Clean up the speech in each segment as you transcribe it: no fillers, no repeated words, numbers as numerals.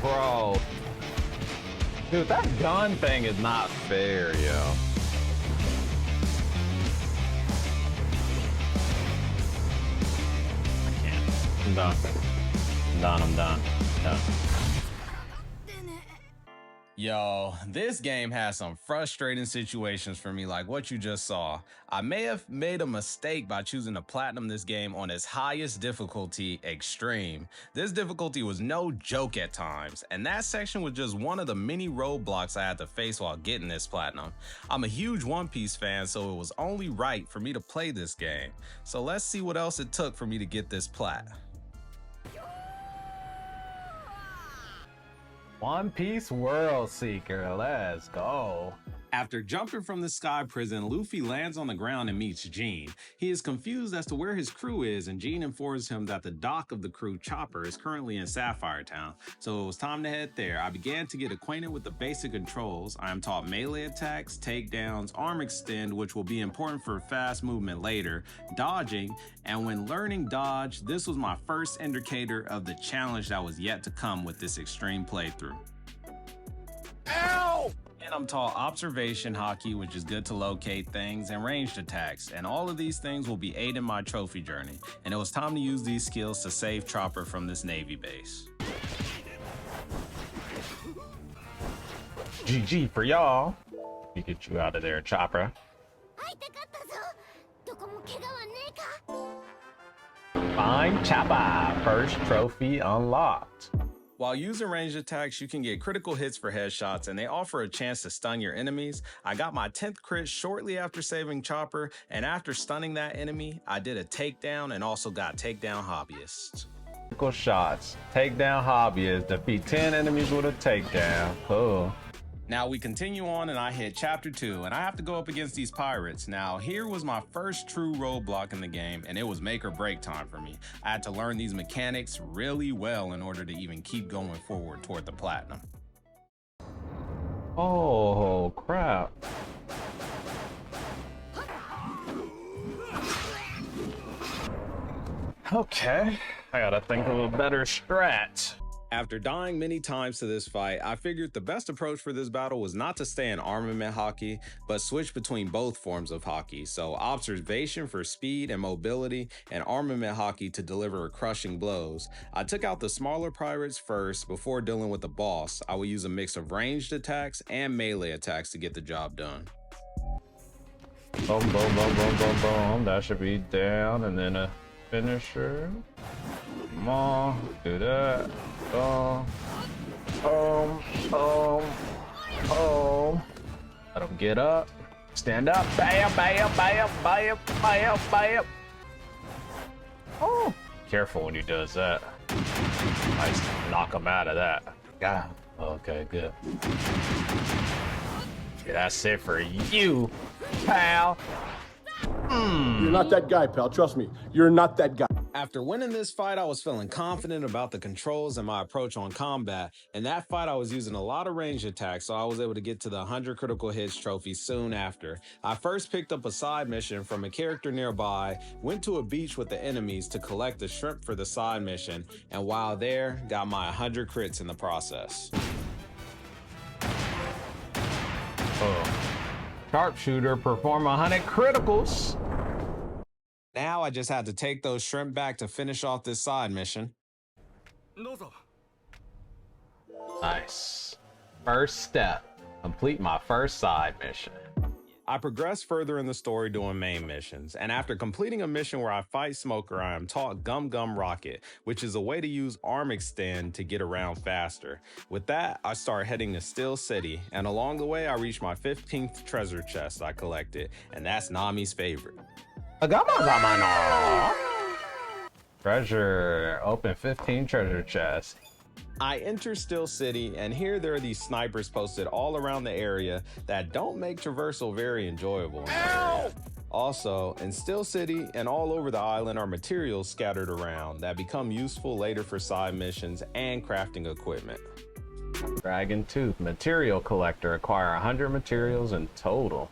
Bro. Dude, that gun thing is not fair, yo. I can't. I'm done. I'm done. Done. Yo, this game has some frustrating situations for me like what you just saw. I may have made a mistake by choosing to platinum this game on its highest difficulty, extreme. This difficulty was no joke at times, and that section was just one of the many roadblocks I had to face while getting this platinum. I'm a huge One Piece fan, so it was only right for me to play this game. So let's see what else it took for me to get this plat. One Piece World Seeker, let's go. After jumping from the sky prison, Luffy lands on the ground and meets Jean. He is confused as to where his crew is, and Jean informs him that the dock of the crew, Chopper, is currently in Sapphire Town, so it was time to head there. I began to get acquainted with the basic controls. I am taught melee attacks, takedowns, arm extend, which will be important for fast movement later, dodging, and when learning dodge, this was my first indicator of the challenge that was yet to come with this extreme playthrough. Ow! And I'm taught observation hockey, which is good to locate things, and ranged attacks, and all of these things will be aiding my trophy journey, and it was time to use these skills to save Chopper from this Navy base. GG for y'all. We get you out of there, Chopper. Find Chopper, first trophy unlocked. While using ranged attacks, you can get critical hits for headshots, and they offer a chance to stun your enemies. I got my 10th crit shortly after saving Chopper, and after stunning that enemy, I did a takedown and also got takedown hobbyist. Critical shots, takedown hobbyist, defeat 10 enemies with a takedown. Cool. Now we continue on and I hit chapter 2 and I have to go up against these pirates. Now here was my first true roadblock in the game and it was make or break time for me. I had to learn these mechanics really well in order to even keep going forward toward the platinum. Oh crap. Okay, I gotta think of a better strat. After dying many times to this fight, I figured the best approach for this battle was not to stay in armament hockey, but switch between both forms of hockey. So observation for speed and mobility, and armament hockey to deliver crushing blows. I took out the smaller pirates first before dealing with the boss. I will use a mix of ranged attacks and melee attacks to get the job done. Boom, boom, boom, boom, boom, boom. That should be down, and then a finisher. Come on, do that. Boom. Let him get up. Stand up. Bam, bam, bam, bam, bam, bam. Oh, careful when he does that. Nice, knock him out of that. God. Okay, good. Yeah, that's it for you, pal. You're not that guy, pal. Trust me, you're not that guy. After winning this fight, I was feeling confident about the controls and my approach on combat. In that fight, I was using a lot of ranged attacks, so I was able to get to the 100 critical hits trophy soon after. I first picked up a side mission from a character nearby, went to a beach with the enemies to collect the shrimp for the side mission, and while there, got my 100 crits in the process. Oh. Sharpshooter, perform 100 criticals. Now I just had to take those shrimp back to finish off this side mission. Nice. First step, complete my first side mission. I progressed further in the story doing main missions, and after completing a mission where I fight Smoker, I am taught Gum Gum Rocket, which is a way to use arm extend to get around faster. With that, I start heading to Steel City, and along the way I reach my 15th treasure chest I collected, and that's Nami's favorite. Treasure, open 15 treasure chests. I enter Steel City, and here there are these snipers posted all around the area that don't make traversal very enjoyable. Also, in Steel City and all over the island are materials scattered around that become useful later for side missions and crafting equipment. Dragon Tooth, material collector, acquire 100 materials in total.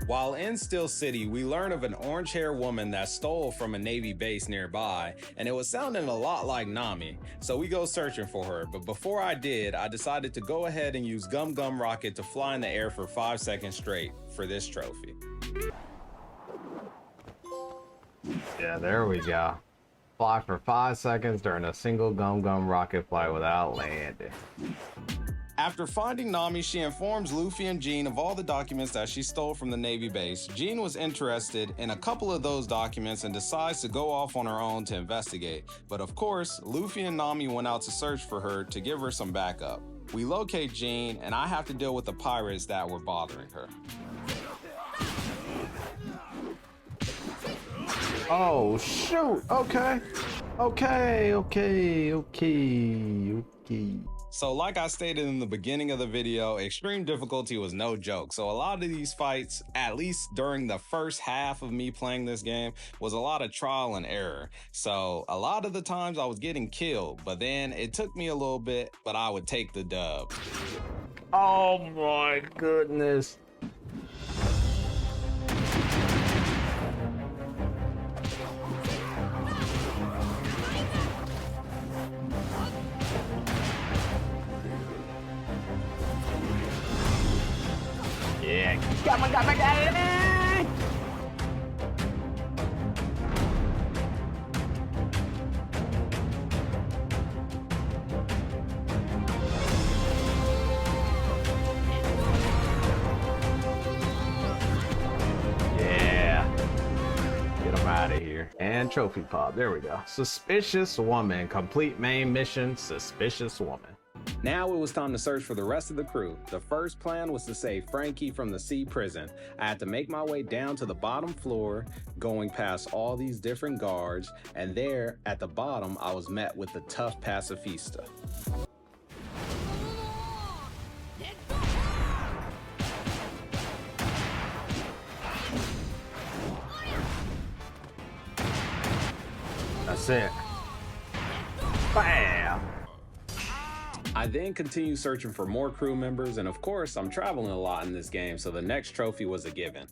While in Steel City, we learn of an orange-haired woman that stole from a Navy base nearby, and it was sounding a lot like Nami, so we go searching for her. But before I did, I decided to go ahead and use Gum Gum Rocket to fly in the air for 5 seconds straight for this trophy. Yeah, there we go. Fly for 5 seconds during a single Gum Gum Rocket flight without landing. After finding Nami, she informs Luffy and Jean of all the documents that she stole from the Navy base. Jean was interested in a couple of those documents and decides to go off on her own to investigate. But of course, Luffy and Nami went out to search for her to give her some backup. We locate Jean, and I have to deal with the pirates that were bothering her. Oh, shoot! Okay. So like I stated in the beginning of the video, extreme difficulty was no joke. So a lot of these fights, at least during the first half of me playing this game, was a lot of trial and error. So a lot of the times I was getting killed, but then it took me a little bit, but I would take the dub. Oh my goodness. Yeah, got my daddy! Yeah, get him out of here. And trophy pop, there we go. Suspicious woman, complete main mission, suspicious woman. Now it was time to search for the rest of the crew. The first plan was to save Frankie from the sea prison. I had to make my way down to the bottom floor, going past all these different guards, and there at the bottom I was met with the tough pacifista. That's it. Bam! I then continued searching for more crew members, and of course, I'm traveling a lot in this game, so the next trophy was a given.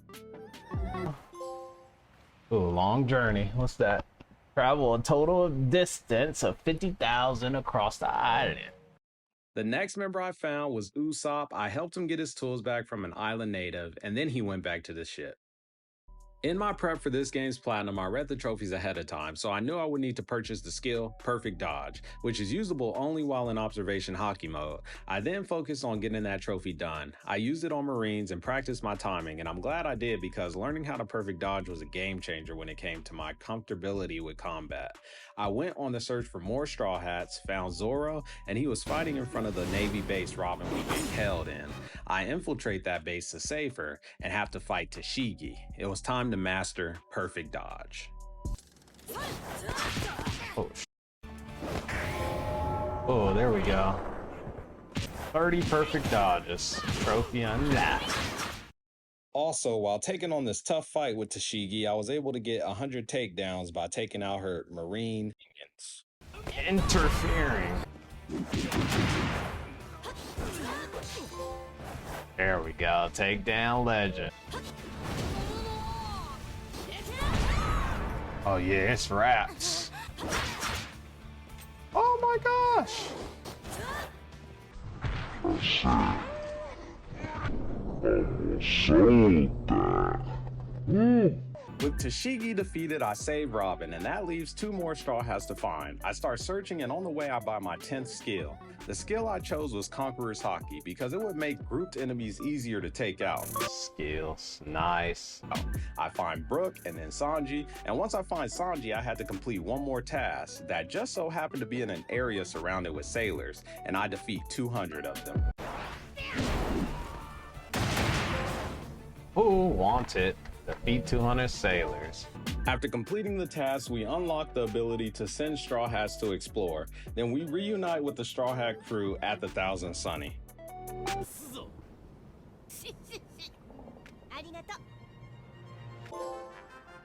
Ooh, long journey. What's that? Travel a total of distance of 50,000 across the island. The next member I found was Usopp. I helped him get his tools back from an island native, and then he went back to the ship. In my prep for this game's platinum, I read the trophies ahead of time, so I knew I would need to purchase the skill Perfect Dodge, which is usable only while in observation hockey mode. I then focused on getting that trophy done. I used it on Marines and practiced my timing, and I'm glad I did because learning how to perfect dodge was a game changer when it came to my comfortability with combat. I went on the search for more Straw Hats, found Zoro, and he was fighting in front of the Navy base Robin was being held in. I infiltrate that base to save her and have to fight Tashigi. It was time to master Perfect Dodge. Oh, there we go. 30 perfect dodges. Trophy unlocked. Also, while taking on this tough fight with Tashigi, I was able to get 100 takedowns by taking out her Marine minions. Interfering. There we go. Takedown legend. Oh yeah, it's wraps. Oh my gosh. With Tashigi defeated, I save Robin, and that leaves 2 more Straw Hats to find. I start searching, and on the way I buy my 10th skill. The skill I chose was Conqueror's Haki because it would make grouped enemies easier to take out. Skills, nice. I find Brook and then Sanji, and once I find Sanji, I had to complete one more task that just so happened to be in an area surrounded with sailors, and I defeat 200 of them. Ooh, want it. Defeat 200 sailors. After completing the task, we unlock the ability to send Straw Hats to explore. Then we reunite with the Straw Hat crew at the Thousand Sunny.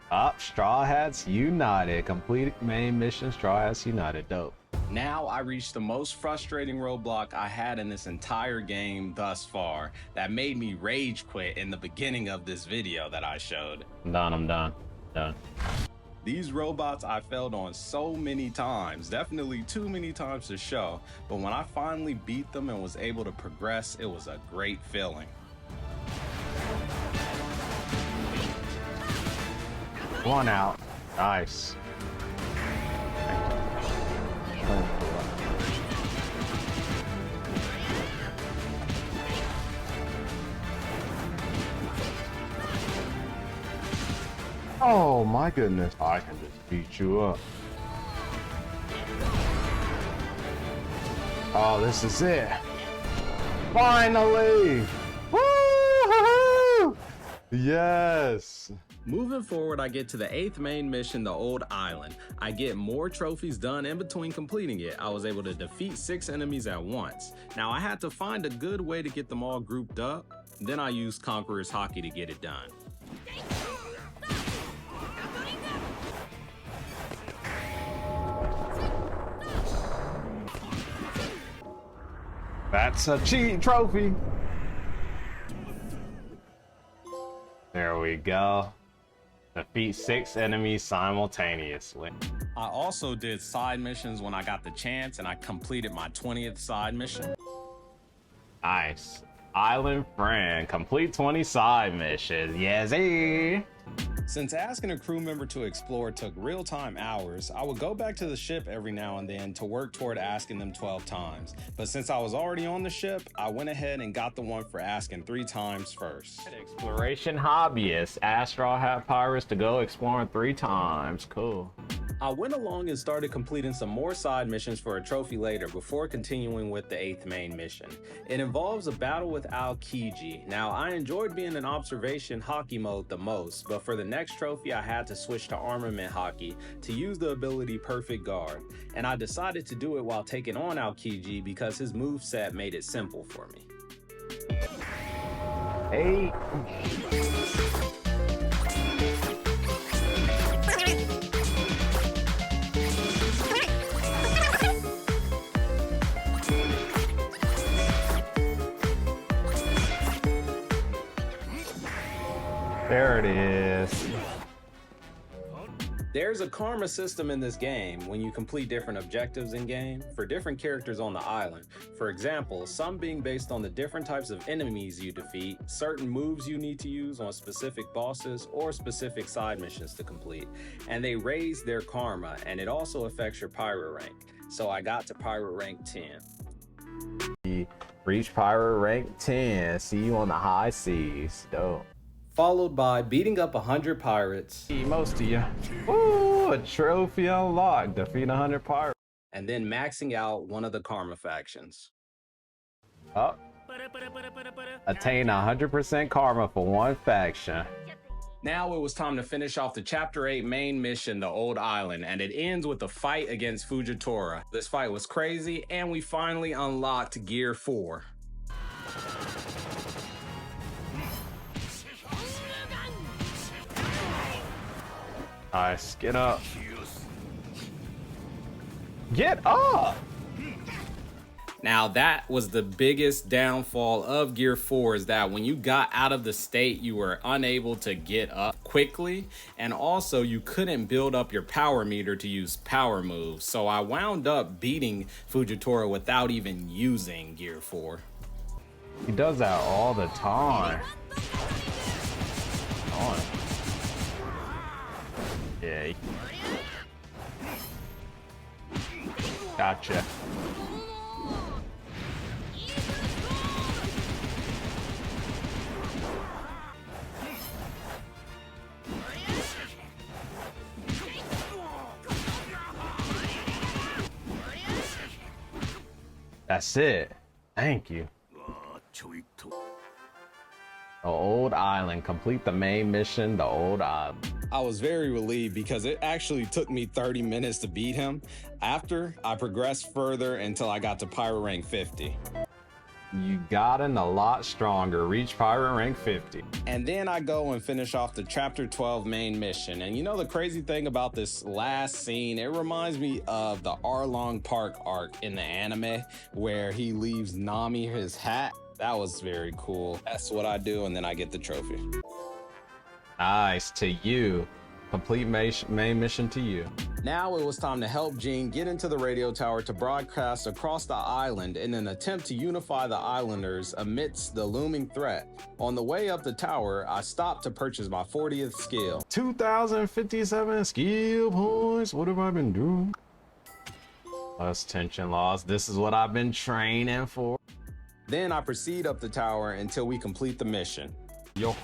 Up, Straw Hats United. Complete main mission, Straw Hats United. Dope. Now I reached the most frustrating roadblock I had in this entire game thus far that made me rage quit in the beginning of this video that I showed. I'm done. These robots I failed on so many times, definitely too many times to show, but when I finally beat them and was able to progress, it was a great feeling. One out. Nice. Oh my goodness. I can just beat you up. Oh, this is it. Finally! Woo-hoo-hoo! Yes! Moving forward, I get to the 8th main mission, the Old Island. I get more trophies done in between completing it. I was able to defeat 6 enemies at once. Now I had to find a good way to get them all grouped up. Then I used Conqueror's Hockey to get it done. That's a cheat trophy. There we go. Defeat 6 enemies simultaneously. I also did side missions when I got the chance, and I completed my 20th side mission. Nice. Island friend, complete 20 side missions. Yes, Since asking a crew member to explore took real-time hours, I would go back to the ship every now and then to work toward asking them 12 times. But since I was already on the ship, I went ahead and got the one for asking 3 times first. Exploration hobbyist. Astral have pirates to go exploring 3 times. Cool. I went along and started completing some more side missions for a trophy later before continuing with the 8th main mission. It involves a battle with Aokiji. Now, I enjoyed being in observation hockey mode the most, but for the next trophy, I had to switch to armament hockey to use the ability Perfect Guard. And I decided to do it while taking on Aokiji because his moveset made it simple for me. Hey. There it is. There's a karma system in this game when you complete different objectives in game for different characters on the island. For example, some being based on the different types of enemies you defeat, certain moves you need to use on specific bosses, or specific side missions to complete. And they raise their karma, and it also affects your pirate rank. So I got to pirate rank 10. Reach pirate rank 10. See you on the high seas. Dope. Followed by beating up 100 pirates. Most of you. Ooh, a trophy unlocked. Defeat 100 pirates. And then maxing out one of the karma factions. Oh. Attain 100% karma for one faction. Now it was time to finish off the Chapter 8 main mission, the Old Island, and it ends with a fight against Fujitora. This fight was crazy, and we finally unlocked Gear 4. Nice, get up. Get up! Now that was the biggest downfall of Gear 4, is that when you got out of the state, you were unable to get up quickly, and also you couldn't build up your power meter to use power moves. So I wound up beating Fujitora without even using Gear 4. He does that all the time. On. Yeah. Gotcha. That's it. Thank you. The Old Island. Complete the main mission, the Old Island. I was very relieved because it actually took me 30 minutes to beat him. After, I progressed further until I got to Pyro rank 50. You gotten a lot stronger. Reach pirate rank 50. And then I go and finish off the chapter 12 main mission. And you know the crazy thing about this last scene, it reminds me of the Arlong Park arc in the anime where he leaves Nami his hat. That was very cool. That's what I do, and then I get the trophy. Nice, to you. Complete main mission to you. Now it was time to help Jean get into the radio tower to broadcast across the island in an attempt to unify the islanders amidst the looming threat. On the way up the tower, I stopped to purchase my 40th skill. 2,057 skill points. What have I been doing? Less tension loss. This is what I've been training for. Then I proceed up the tower until we complete the mission. Yo.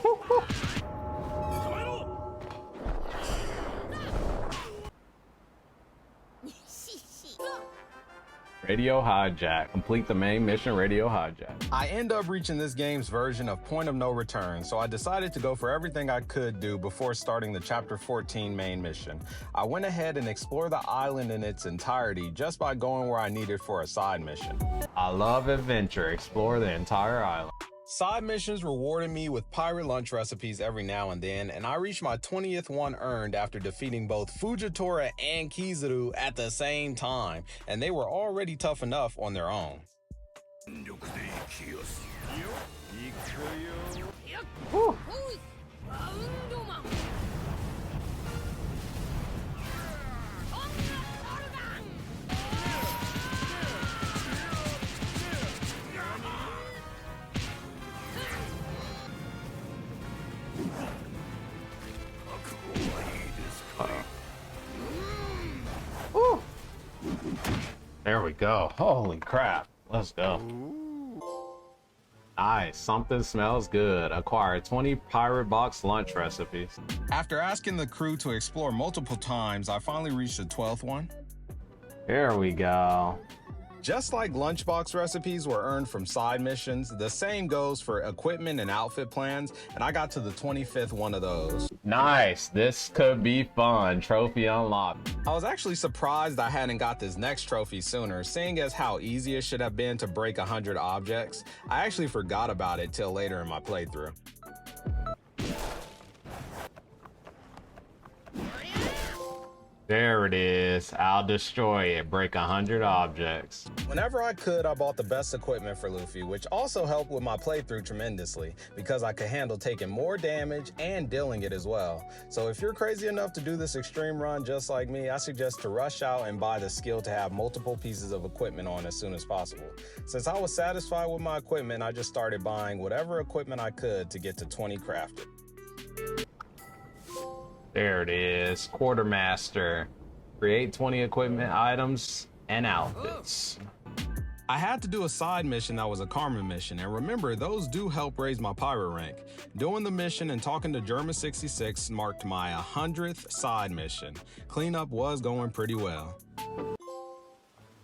Radio hijack. Complete the main mission, radio hijack. I end up reaching this game's version of point of no return, so I decided to go for everything I could do before starting the chapter 14 main mission. I went ahead and explored the island in its entirety just by going where I needed for a side mission. I love adventure. Explore the entire island. Side missions rewarded me with pirate lunch recipes every now and then, and I reached my 20th one earned after defeating both Fujitora and Kizaru at the same time, and they were already tough enough on their own. Whew. Ooh. There we go. Holy crap. Let's go. Nice. Something smells good. Acquire 20 pirate box lunch recipes. After asking the crew to explore multiple times, I finally reached the 12th one. Here we go. Just like lunchbox recipes were earned from side missions, the same goes for equipment and outfit plans, and I got to the 25th one of those. Nice. This could be fun. Trophy unlocked. I was actually surprised I hadn't got this next trophy sooner, seeing as how easy it should have been to break 100 objects. I actually forgot about it till later in my playthrough. There it is. I'll destroy it. Break 100 objects. Whenever I could, I bought the best equipment for Luffy, which also helped with my playthrough tremendously because I could handle taking more damage and dealing it as well. So if you're crazy enough to do this extreme run just like me, I suggest to rush out and buy the skill to have multiple pieces of equipment on as soon as possible. Since I was satisfied with my equipment, I just started buying whatever equipment I could to get to 20 crafted. There it is. Quartermaster. Create 20 equipment items and outfits. I had to do a side mission that was a karma mission, and remember, those do help raise my pirate rank. Doing the mission and talking to Germa66 marked my 100th side mission. Cleanup was going pretty well.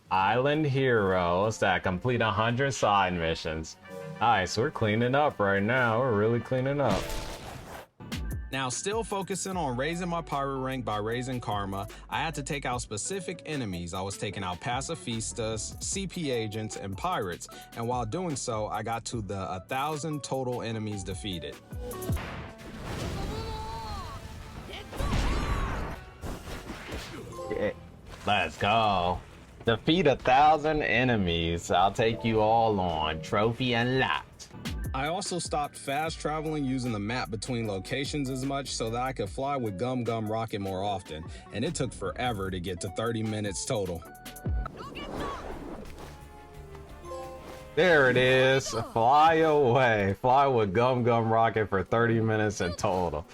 Island heroes that complete 100 side missions. Nice, we're cleaning up right now. We're really cleaning up. Now, still focusing on raising my pirate rank by raising karma, I had to take out specific enemies. I was taking out pacifistas, CP agents, and pirates, and while doing so, I got to the 1,000 total enemies defeated. Yeah, let's go. Defeat 1,000 enemies. I'll take you all on. Trophy unlocked. I also stopped fast traveling using the map between locations as much so that I could fly with Gum Gum Rocket more often, and it took forever to get to 30 minutes total. There it is. Fly away. Fly with Gum Gum Rocket for 30 minutes in total.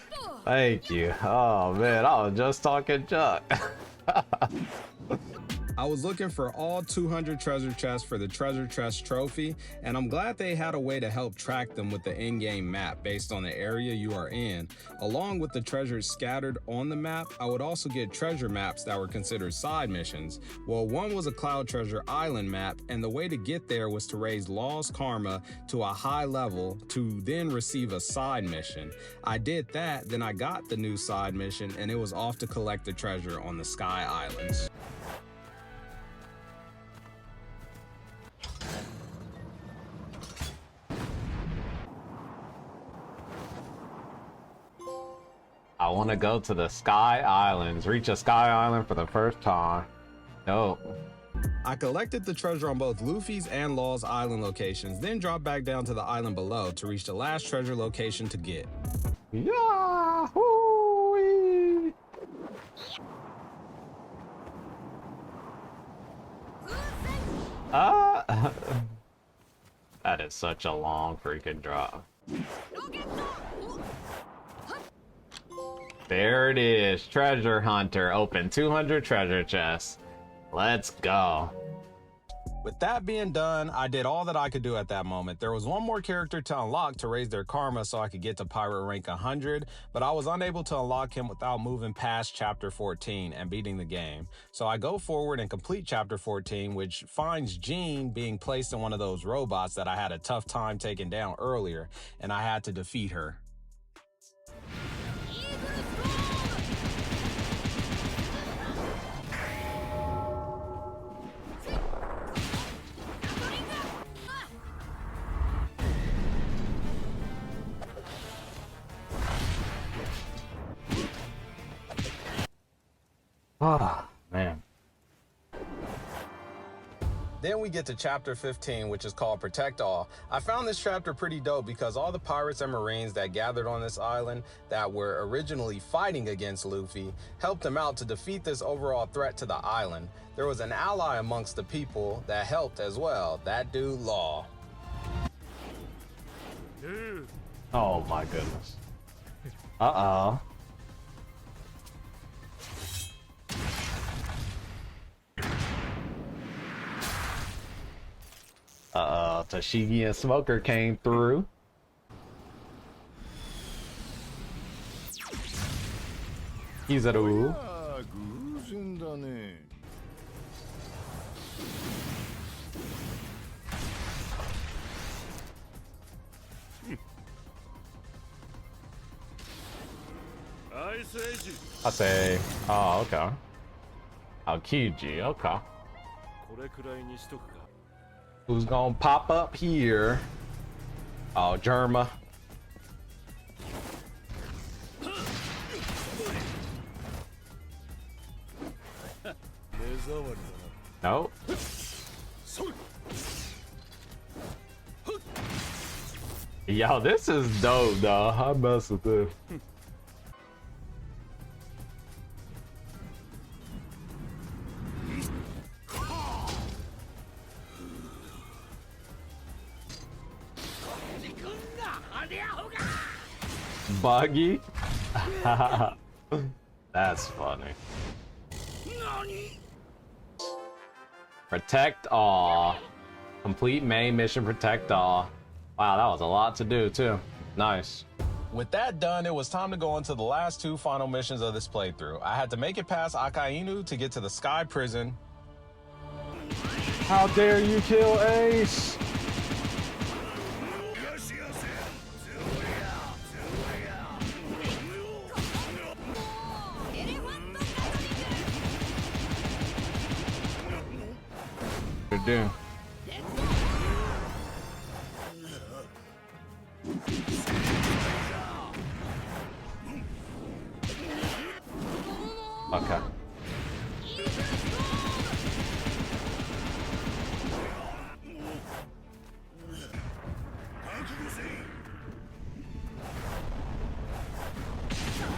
Thank you. Oh man, I was just talking junk. I was looking for all 200 treasure chests for the treasure chest trophy, and I'm glad they had a way to help track them with the in-game map based on the area you are in. Along with the treasures scattered on the map, I would also get treasure maps that were considered side missions. Well, one was a Cloud Treasure Island map, and the way to get there was to raise Lost Karma to a high level to then receive a side mission. I did that, then I got the new side mission, and it was off to collect the treasure on the Sky Islands. I want to go to the Sky Islands. Reach a Sky Island for the first time. Nope. I collected the treasure on both Luffy's and Law's island locations, then dropped back down to the island below to reach the last treasure location to get. Yahoo! That is such a long freaking drop. There it is. Treasure hunter. Open 200 treasure chests. Let's go. With that being done, I did all that I could do at that moment. There was one more character to unlock to raise their karma so I could get to pirate rank 100, but I was unable to unlock him without moving past chapter 14 and beating the game. So I go forward and complete chapter 14, which finds Jean being placed in one of those robots that I had a tough time taking down earlier, and I had to defeat her. Ah, man. Then we get to chapter 15, which is called Protect All. I found this chapter pretty dope because all the pirates and marines that gathered on this island that were originally fighting against Luffy helped him out to defeat this overall threat to the island. There was an ally amongst the people that helped as well, that dude Law. Oh my goodness. Uh-oh. Tashigi and Smoker came through. Kizaru. I say, oh, okay. Aokiji, okay. Who's gonna pop up here? Oh, Germa. Nope. Yo, this is dope, dog. I mess with this. Buggy? That's funny. Protect all. Complete main mission, protect all. Wow, that was a lot to do too. Nice. With that done, it was time to go into the last two final missions of this playthrough. I had to make it past Akainu to get to the Sky Prison. How dare you kill Ace? Good dude. Okay.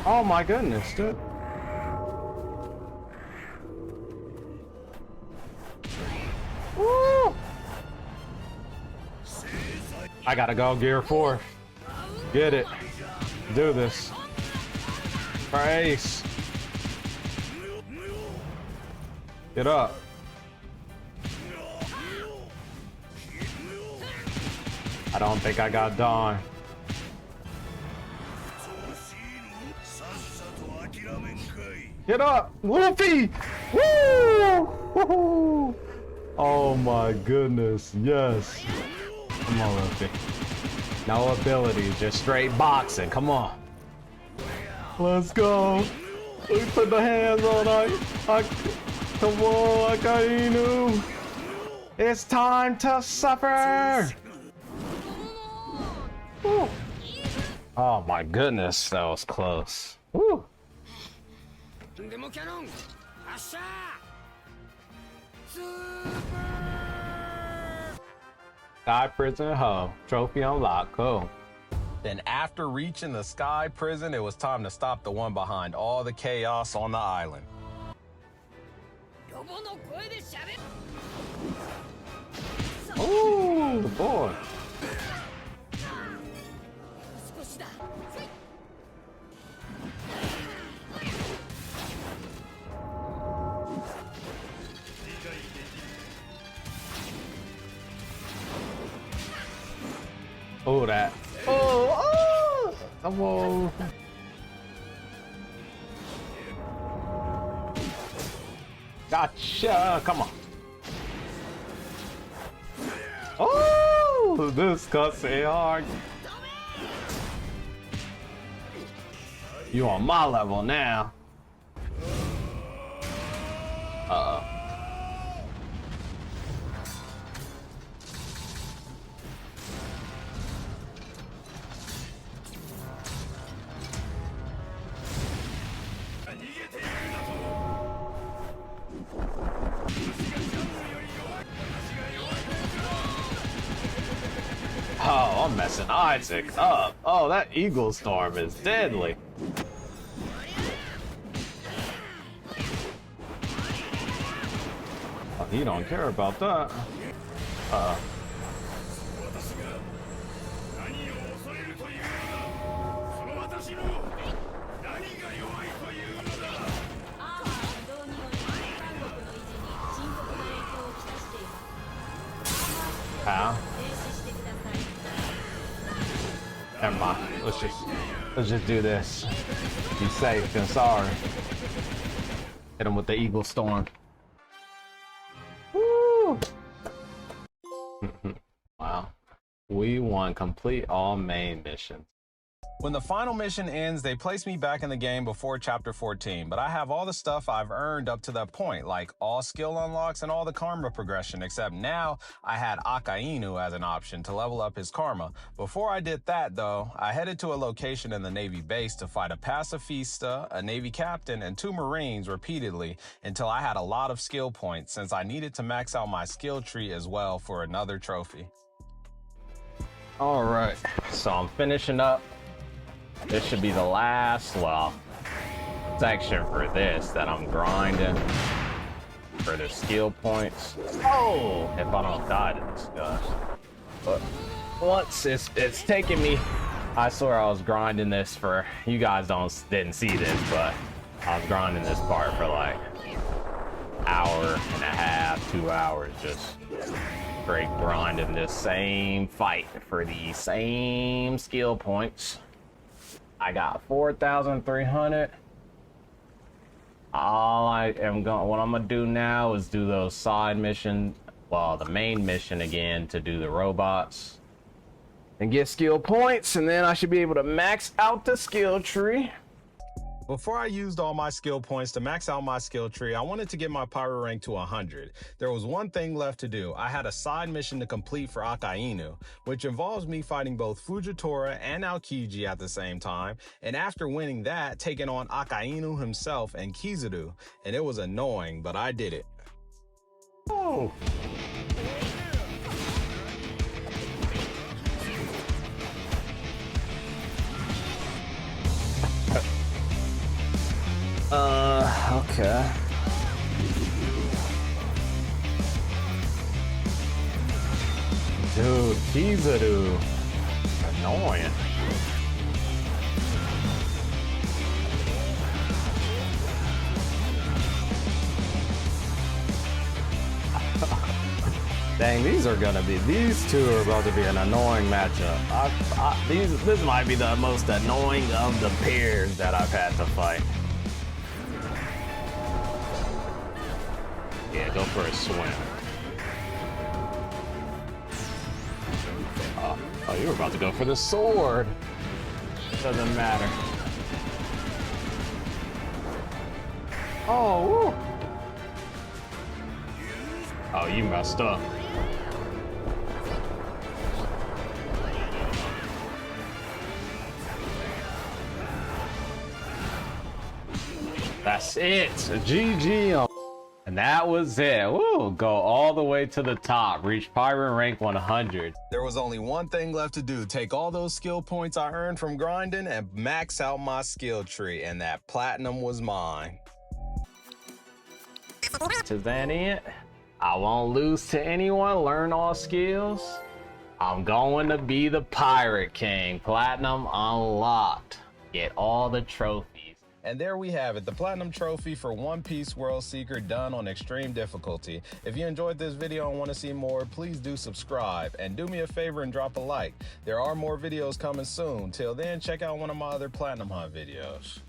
Oh my goodness, dude. Woo! I gotta go gear 4. Get it. Do this. For Ace. Get up. I don't think I got Dawn. Get up, Luffy! Woo! Woo! Oh my goodness, yes. Come on, Luffy. No ability, just straight boxing. Come on. Let's go. We put the hands on come on, Akainu. It's time to suffer. Woo. Oh my goodness, that was close. Woo! Sky Prison Ho. Trophy unlocked. Cool. Then after reaching the Sky Prison, it was time to stop the one behind all the chaos on the island. Ooh, boy. Oh, that. Oh, come on. Gotcha. Come on. Oh, this cuts hard. You on my level now. Uh-oh. Oh, I'm messing Isaac up. Oh, that Eagle Storm is deadly. Oh, he don't care about that. How? Never mind. Let's just do this. Be safe and sorry. Hit him with the Eagle Storm. Woo! Wow. We won. Complete all main missions. When the final mission ends, they place me back in the game before Chapter 14, but I have all the stuff I've earned up to that point, like all skill unlocks and all the karma progression, except now I had Akainu as an option to level up his karma. Before I did that, though, I headed to a location in the Navy base to fight a pacifista, a Navy captain, and 2 Marines repeatedly until I had a lot of skill points, since I needed to max out my skill tree as well for another trophy. All right, so I'm finishing up. This should be the last, well, section for this that I'm grinding for the skill points. Oh, if I don't die to this guy. But once it's taking me, I swear I was grinding this for, you guys didn't see this, but I was grinding this part for like hour and a half, 2 hours, just straight grinding this same fight for the same skill points. I got 4,300. What I'm gonna do now is do those side missions, well, the main mission again, to do the robots and get skill points, and then I should be able to max out the skill tree. Before I used all my skill points to max out my skill tree, I wanted to get my pyro rank to 100. There was one thing left to do. I had a side mission to complete for Akainu, which involves me fighting both Fujitora and Aokiji at the same time, and after winning that, taking on Akainu himself and Kizaru. And it was annoying, but I did it. Oh. Okay. Dude, Kizaru. Annoying. Dang, these two are about to be an annoying matchup. This might be the most annoying of the pairs that I've had to fight. Yeah, go for a swim. Oh, you were about to go for the sword. Doesn't matter. Oh, woo. Oh, you messed up. That's it. GG. And that was it. Woo, go all the way to the top. Reach pirate rank 100. There was only one thing left to do. Take all those skill points I earned from grinding and max out my skill tree. And that platinum was mine. Is that it? I won't lose to anyone. Learn all skills. I'm going to be the Pirate King. Platinum unlocked. Get all the trophies. And there we have it, the Platinum Trophy for One Piece World Seeker done on extreme difficulty. If you enjoyed this video and want to see more, please do subscribe. And do me a favor and drop a like. There are more videos coming soon. Till then, check out one of my other Platinum Hunt videos.